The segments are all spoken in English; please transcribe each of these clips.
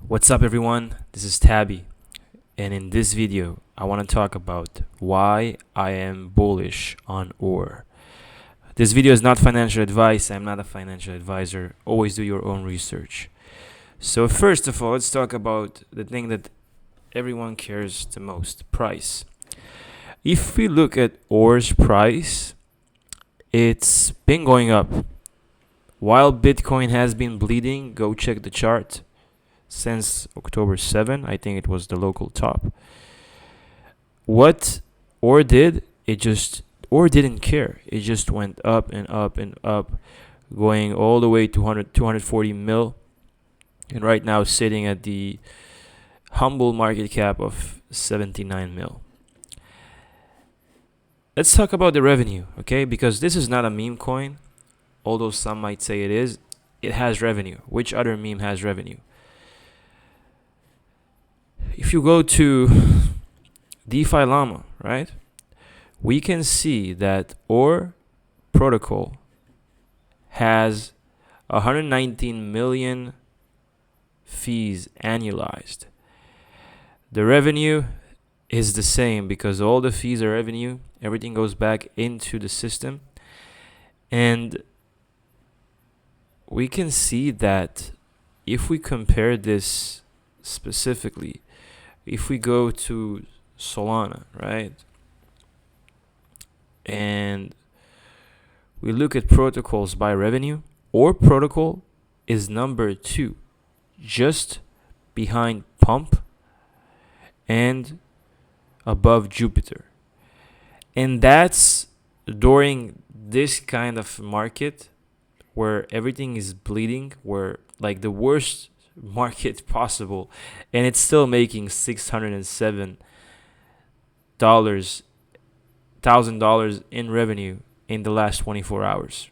What's up everyone, this is Tabby, and in this video I want to talk about why I am bullish on ore. This video is not financial advice. I'm not a financial advisor. Always do your own research. So first of all, let's talk about the thing that everyone cares the most, price. If we look at ore's price, it's been going up. While Bitcoin has been bleeding, go check the chart. Since October 7, I think it was the local top. What ore did, ore didn't care. It just went up and up and up, going all the way to 240 mil, and right now sitting at the humble market cap of 79 mil. Let's talk about the revenue, okay? Because this is not a meme coin, although some might say it is. It has revenue. Which other meme has revenue? If you go to DeFi Llama, right, we can see that ore protocol has 119 million fees annualized. The revenue is the same because all the fees are revenue. Everything goes back into the system. And we can see that if we compare this specifically, if we go to Solana, right, and we look at protocols by revenue, ore protocol is number 2, just behind Pump and above Jupiter. And that's during this kind of market where everything is bleeding, where like the worst market possible, and it's still making $607,000 in revenue in the last 24 hours.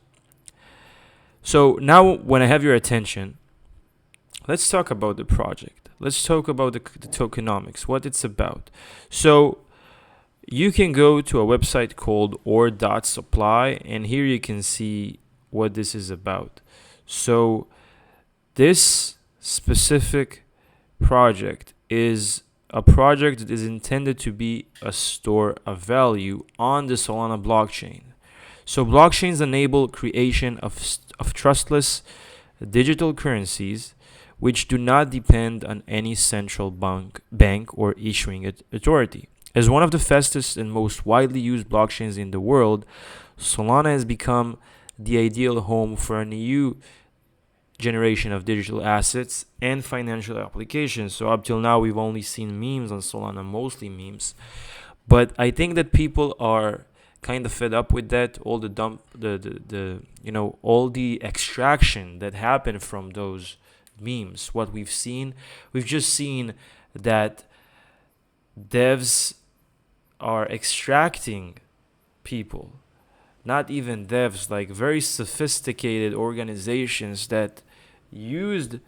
So now when I have your attention, let's talk about the project. Let's talk about the tokenomics, what it's about. So you can go to a website called ore.supply, and here you can see what this is about. So this specific project is a project that is intended to be a store of value on the Solana blockchain. So blockchains enable creation of trustless digital currencies which do not depend on any central bank or issuing authority. As one of the fastest and most widely used blockchains in the world, Solana has become the ideal home for a new generation of digital assets and financial applications. So up till now, we've only seen memes on Solana, mostly memes. But I think that people are kind of fed up with that. All all the extraction that happened from those memes. What we've just seen that devs are extracting people. Not even devs, like very sophisticated organizations that used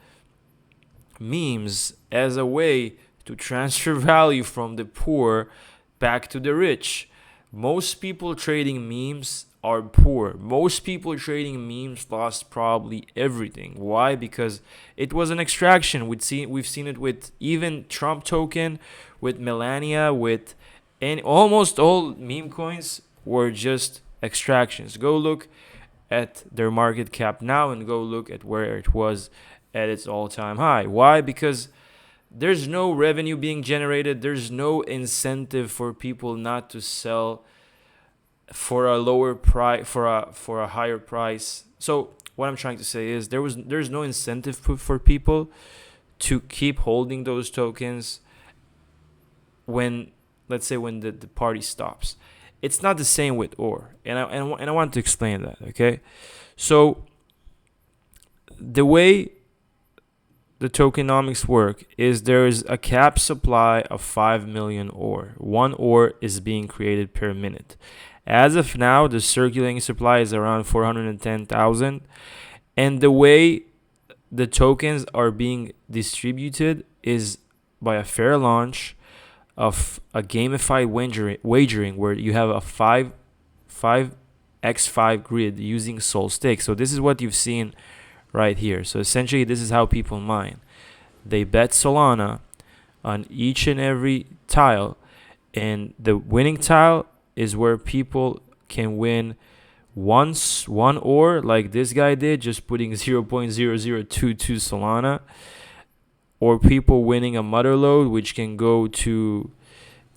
memes as a way to transfer value from the poor back to the rich. Most people trading memes are poor. Most people trading memes lost probably everything. Why? Because it was an extraction. We've seen it with even Trump token, with Melania, and almost all meme coins were just extractions. Go look at their market cap now and go look at where it was at its all-time high. Why? Because there's no revenue being generated. There's no incentive for people not to sell for a lower price, for a higher price. So what I'm trying to say is there's no incentive for people to keep holding those tokens when, let's say, when the party stops. It's not the same with ore, and I want to explain that, okay? So the way the tokenomics work is there is a cap supply of 5 million ore. One ore is being created per minute. As of now, the circulating supply is around 410,000, and the way the tokens are being distributed is by a fair launch of a gamified wagering where you have a 5x5 grid using Sol Stake. So this is what you've seen right here. So essentially, this is how people mine. they bet Solana on each and every tile, and the winning tile is where people can win once one ore, like this guy did, just putting 0.0022 Solana, or people winning a mother load, which can go to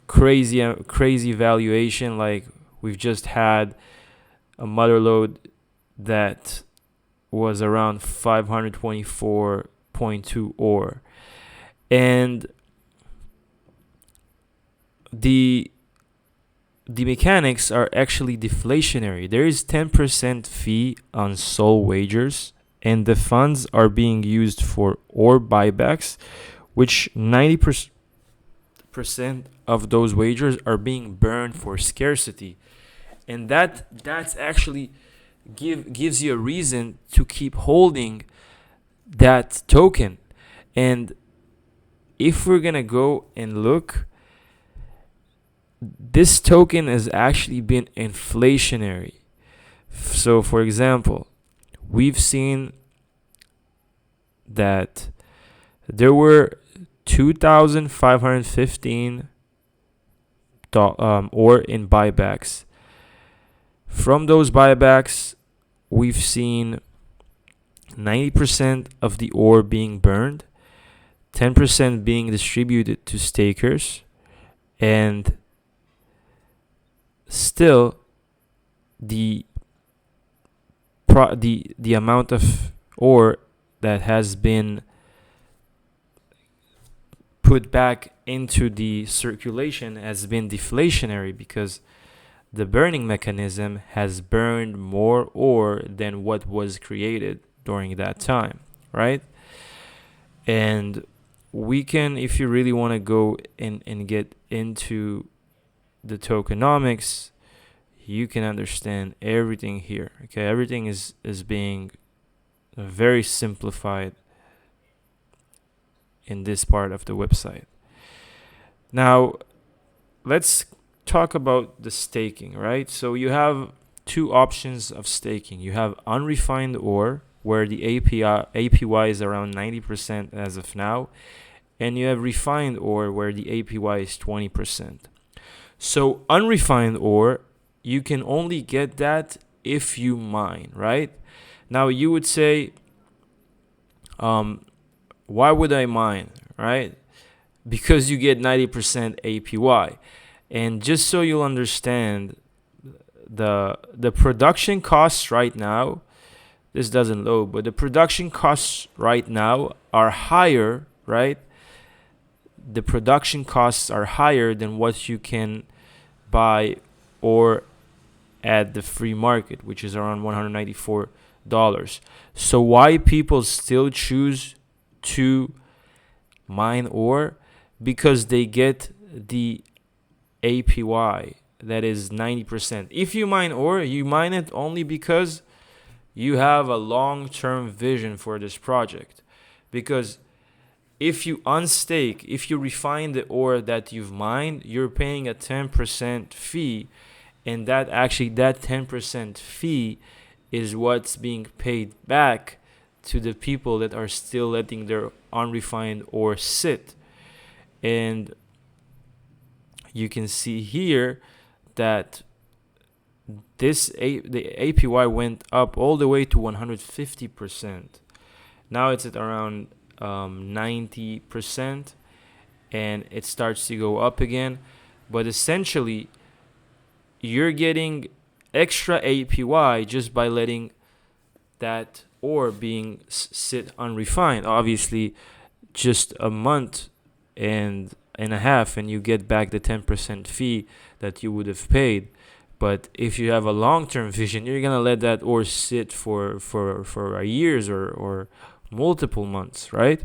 crazy valuation. Like we've just had a mother load that was around 524.2 ore, and the mechanics are actually deflationary. There is 10% fee on SOL wagers, and the funds are being used for ore buybacks, which 90% of those wagers are being burned for scarcity. And that's actually gives you a reason to keep holding that token. And if we're gonna go and look, this token has actually been inflationary. So for example, we've seen that there were 2,515 ore in buybacks. From those buybacks, we've seen 90% of the ore being burned, 10% being distributed to stakers, and still the amount of ore that has been put back into the circulation has been deflationary, because the burning mechanism has burned more ore than what was created during that time, right? And we can, if you really want to go and get into the tokenomics, you can understand everything here. Okay, everything is being very simplified in this part of the website. Now let's talk about the staking, right? So you have two options of staking. You have unrefined ore, where the APY is around 90% as of now, and you have refined ore, where the APY is 20%. So unrefined ore, you can only get that if you mine, right? Now you would say, why would I mine, right? Because you get 90% APY. And just so you'll understand, the production costs right now, this doesn't load, but the production costs right now are higher, right? The production costs are higher than what you can buy or at the free market, which is around $194. So why people still choose to mine ore? Because they get the APY that is 90%. If you mine ore, you mine it only because you have a long-term vision for this project. Because if you unstake, if you refine the ore that you've mined, you're paying a 10% fee, and that 10% fee is what's being paid back to the people that are still letting their unrefined ore sit. And you can see here that the APY went up all the way to 150%. Now it's at around 90%, and it starts to go up again. But essentially, you're getting extra APY just by letting that ore being sit unrefined. Obviously, just a month and a half, and you get back the 10% fee that you would have paid. But if you have a long-term vision, you're gonna let that ore sit for years or multiple months, right?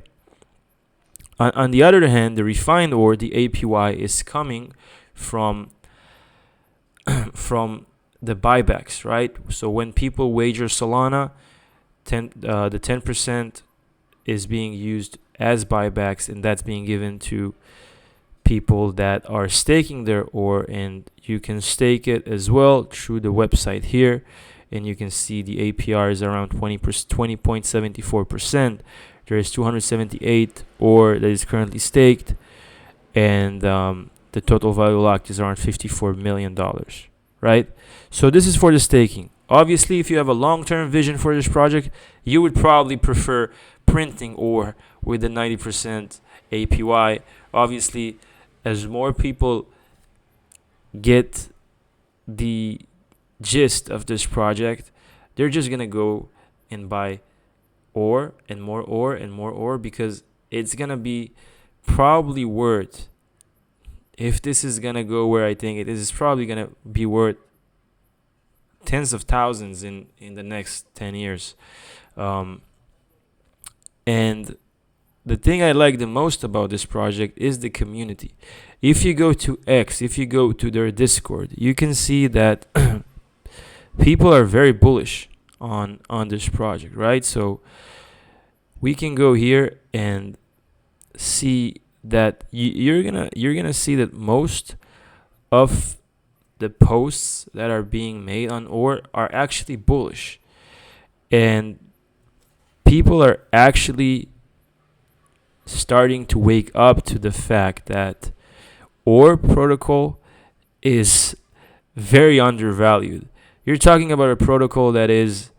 On the other hand, the refined ore, the APY is coming from the buybacks, right? So when people wager Solana, the 10% is being used as buybacks, and that's being given to people that are staking their ore. And you can stake it as well through the website here, and you can see the APR is around 20.74%. There is 278 ore that is currently staked, and the total value locked is around $54 million, right? So this is for the staking. Obviously, if you have a long-term vision for this project, you would probably prefer printing ore with the 90% APY. Obviously, as more people get the gist of this project, they're just gonna go and buy ore and more ore and more ore, because it's gonna be probably worth, if this is gonna go where I think it is, it's probably gonna be worth tens of thousands in the next 10 years. And the thing I like the most about this project is the community. If you go to X, if you go to their Discord, you can see that people are very bullish on this project, right? So we can go here and see that you're gonna see that most of the posts that are being made on ore are actually bullish, and people are actually starting to wake up to the fact that ore protocol is very undervalued. You're talking about a protocol that is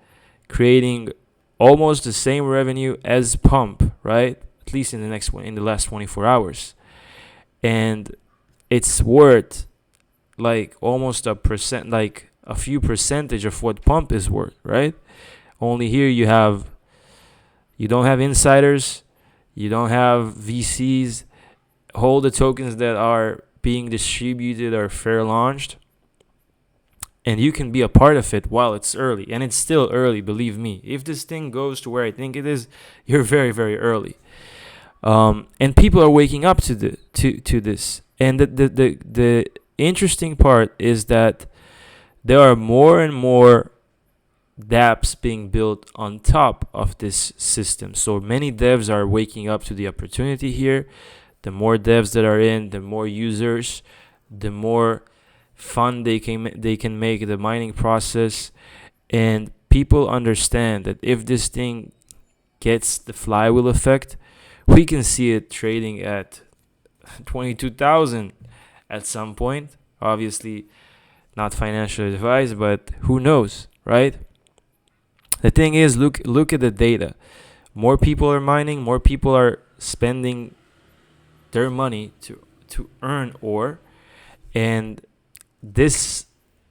creating almost the same revenue as pump, right? At least in the last 24 hours. And it's worth like almost a percent, like a few percentage of what pump is worth, right? Only here you don't have insiders, you don't have VCs. All the tokens that are being distributed are fair launched, and you can be a part of it while it's early. And it's still early, believe me. If this thing goes to where I think it is, you're very, very early. And people are waking up to this. And the interesting part is that there are more and more dApps being built on top of this system. So many devs are waking up to the opportunity here. The more devs that are in, the more users, the more fun they can make the mining process. And people understand that if this thing gets the flywheel effect, we can see it trading at 22,000 at some point. Obviously, not financial advice, but who knows, right? The thing is, look at the data. More people are mining, more people are spending their money to earn ore, and this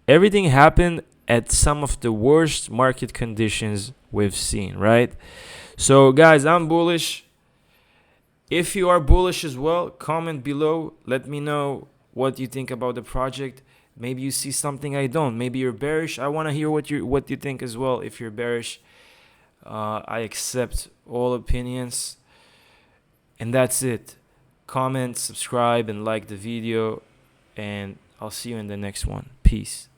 everything happened at some of the worst market conditions we've seen, right? So guys, I'm bullish. If you are bullish as well, comment below. Let me know what you think about the project. Maybe you see something I don't. Maybe you're bearish. I want to hear what you think as well. If you're bearish, I accept all opinions. And that's it. Comment, subscribe, and like the video. And I'll see you in the next one. Peace.